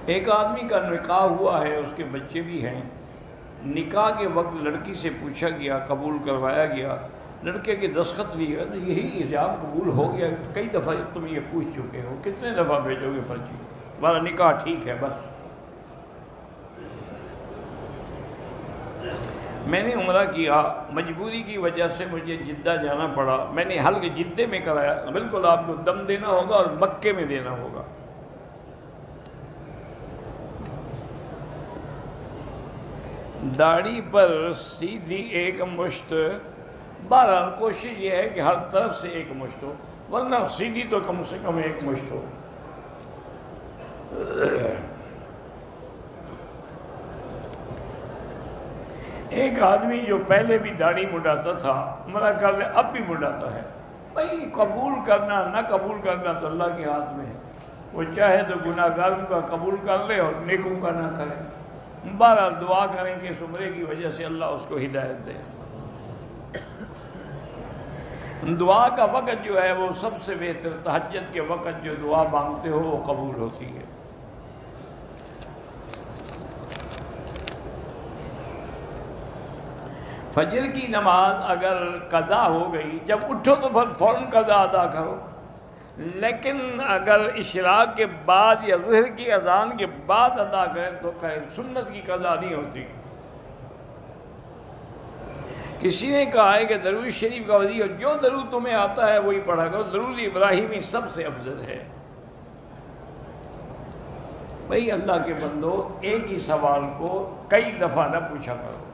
ایک آدمی کا نکاح ہوا ہے، اس کے بچے بھی ہیں۔ نکاح کے وقت لڑکی سے پوچھا گیا، قبول کروایا گیا، لڑکے کے دستخط بھی ہے، تو یہی ایجاب قبول ہو گیا۔ کئی دفعہ تم یہ پوچھ چکے ہو، کتنے دفعہ بھیجو گے پرچی؟ ہمارا نکاح ٹھیک ہے بس۔ میں نے عمرہ کیا، مجبوری کی وجہ سے مجھے جدہ جانا پڑا، میں نے حلق جدے میں کرایا۔ بالکل آپ کو دم دینا ہوگا اور مکے میں دینا ہوگا۔ داڑھی پر سیدھی ایک مشت، بہرحال کوشش یہ ہے کہ ہر طرف سے ایک مشت ہو، ورنہ سیدھی تو کم سے کم ایک مشت ہو۔ ایک آدمی جو پہلے بھی داڑھی مڈاتا تھا، عمرہ کر لے، اب بھی مڈاتا ہے۔ بھائی قبول کرنا نہ قبول کرنا تو اللہ کے ہاتھ میں ہے، وہ چاہے تو گناہ گاروں کا قبول کر لے اور نیکوں کا نہ کرے۔ بہرحال دعا کریں کہ اس عمرے کی وجہ سے اللہ اس کو ہدایت دے۔ دعا کا وقت جو ہے وہ سب سے بہتر، تہجد کے وقت جو دعا مانگتے ہو وہ قبول ہوتی ہے۔ فجر کی نماز اگر قضا ہو گئی، جب اٹھو تو فوراً قضا ادا کرو، لیکن اگر اشراق کے بعد یا ظہر کی اذان کے بعد ادا کریں تو خیر، سنت کی قضا نہیں ہوتی۔ کسی نے کہا ہے کہ درود شریف کا وظیفہ جو درود تمہیں آتا ہے وہی پڑھا کرو، درود ابراہیمی سب سے افضل ہے۔ بھئی اللہ کے بندو، ایک ہی سوال کو کئی دفعہ نہ پوچھا کرو۔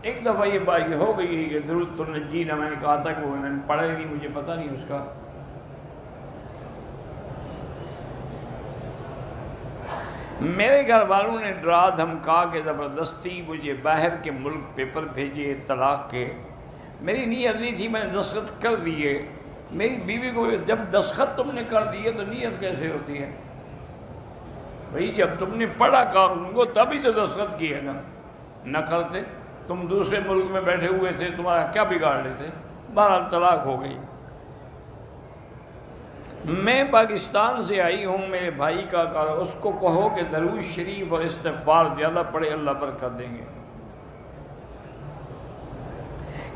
ایک دفعہ یہ بات یہ ہو گئی ہے کہ درود تو نجینا، میں نے کہا تھا کہ وہ میں نے پڑھا نہیں، مجھے پتہ نہیں اس کا۔ میرے گھر والوں نے ڈرا دھمکا کے زبردستی مجھے باہر کے ملک پیپر بھیجے طلاق کے۔ میری نیت نہیں تھی، میں نے دستخط کر دیے۔ میری بیوی کو جب دستخط تم نے کر دیے تو نیت کیسے ہوتی ہے؟ بھئی جب تم نے پڑھا قانون کو تبھی تو دستخط کیے نا، نہ کرتے تم دوسرے ملک میں بیٹھے ہوئے تھے، تمہارا کیا بگاڑ لیتے؟ بہرحال طلاق ہو گئی۔ میں پاکستان سے آئی ہوں، میرے بھائی کا کہا اس کو کہو کہ درود شریف اور استغفار زیادہ پڑھے، اللہ برکت دیں گے۔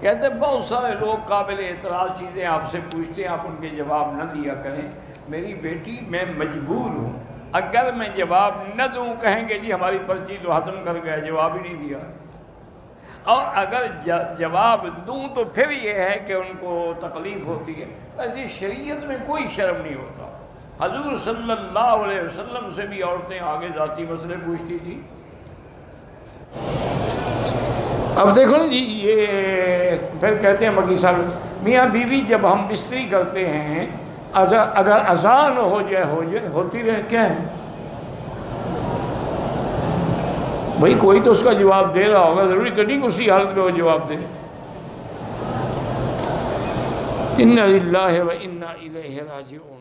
کہتے بہت سارے لوگ قابل اعتراض چیزیں آپ سے پوچھتے ہیں، آپ ان کے جواب نہ دیا کریں۔ میری بیٹی میں مجبور ہوں، اگر میں جواب نہ دوں کہیں گے جی ہماری پرچی تو ختم کر گیا، جواب ہی نہیں دیا۔ اور اگر جواب دوں تو پھر یہ ہے کہ ان کو تکلیف ہوتی ہے۔ ایسی شریعت میں کوئی شرم نہیں ہوتا۔ حضور صلی اللہ علیہ وسلم سے بھی عورتیں آگے ذاتی مسئلے پوچھتی تھی۔ اب دیکھو نا جی، یہ پھر کہتے ہیں مکی صاحب، میاں بیوی جب ہم بستری کرتے ہیں، اگر اذان ہو جائے ہوتی رہے کیا ہے؟ بھئی کوئی تو اس کا جواب دے رہا ہوگا، ضروری تو نہیں کہ اسی حالت میں وہ جواب دے۔ اِنَّا لِلَّهِ وَإِنَّا إِلَيْهِ رَاجِعُونَ۔